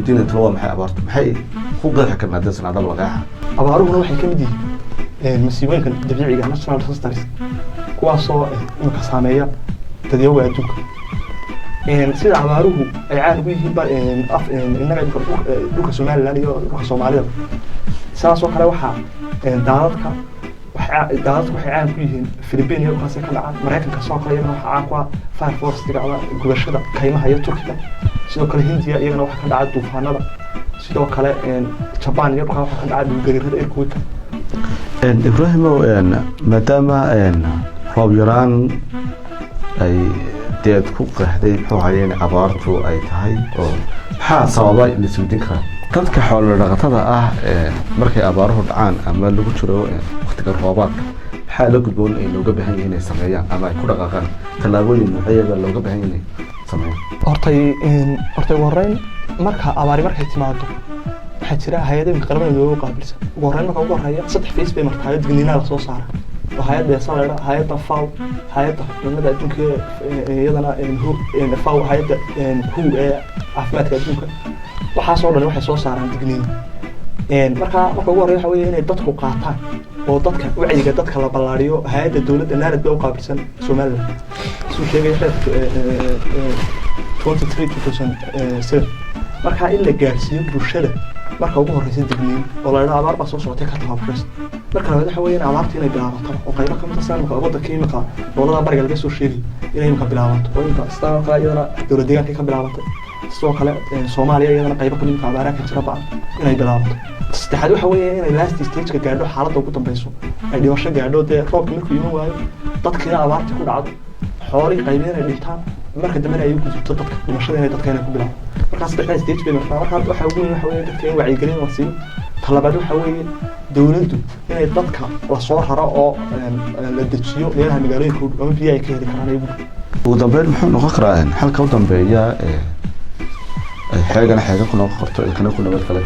isweydiinay talo maxay abaartu maxay ku qeexi karnaa dadsan adab lagaxa abaaruhuna waxay kamid yihiin masiibooyinka dabiiciga national disasters kuwaasoo inka saameeya dadweynaha adduunka sida abaaruhu ay caan ugu yihiin innaga dhulka Soomaaliland iyo dhulka Soomaalida saasoo kale waxa daadadka waxay caan ku yihiin Philippines iyo dhulkaas ka dhaca Mareykanka soo kale iyagana waxa caan ku ah fire force digacda gubashada kaymaha iyo Turkiga sidoo kale Hindiya iyagana waxa ka dhaca duufaanada sidoo kale Japan iyo dhulka waxa ka dhaca dhulgariirada earthquake Ibrahimo maadaama roob yaraan ay deed ku qeexday muxuu hayeen abaartu ay tahay oo maxaa sababay in la isweydiin karo dadka xoolo dhaqatada ah markay abaaruhu dhacaan ama lagu jiro waqtiga roobaadka maxaa la gudboon in looga baahan yahay inay sameeyaan ama ay ku dhaqaaqaan tallaabooyin noocyada looga baahan yahay sameeyaan hortay wareyn marka abaari markay timaado waxa jira hay'adaha qaramada loo qaabilsan wareyn marka ugu horeeya saddex face bay markaa digniinaha soo saara hay'adda salaada hay'adda FAO hay'adda cunnada adduunka iyadana FAO hay'adda WHO caafimaadka adduunka waxa soo dhan waxay soo saaraan digniin marka ugu horeeya waxa weeye inay dadku qaataan oo dadka wacyiga dadka la ballaariyo hay'adda dawladda naarad bay u qaabilsan Soomaaliland soo sheegay 2007 marka in la gaarsiiyo bulshada marka ugu horeysa digniin oo la yiraahdo abaar baa soo socotay ka tababaraysa marka waxa weeye in abaarta inay bilaabato oo qaybo ka mid ah sanadka wadda kiimika dowladda bariga laga soo sheegay inay imka bilaabato oo inta istaan kale iyadana dowladda deegaanka ka bilaabatay sidoo kale Soomaaliya iyadana qaybo ka mid ah abaaraha ka jira baan inay bilaabato saddexaad waxa weeye inay last stage ka gaadho xaaladda ugu dambayso ay dhimasho gaadho dee roobka markuu iman waayo dadkina abaarta ku dhacdo xoolihii qaybeen ay dhintaan marka dambe ay u gudubto dadka dhimashada inay dadka ku bilaabo markaas saddexdaas stage bay markaa waxa ugu weyn waxa weeye dadka in wacyigelin la siiyo talabaad waxa weeye dawladdu inay dadka la soo raro oo la dejiyo meelaha magaalooyinka ama biyo ay ka heli karaan ay ugu dambeyn muxuu noqon karaa halka u dambeeya xeegana ku noqon karto ilkana ku nabad kala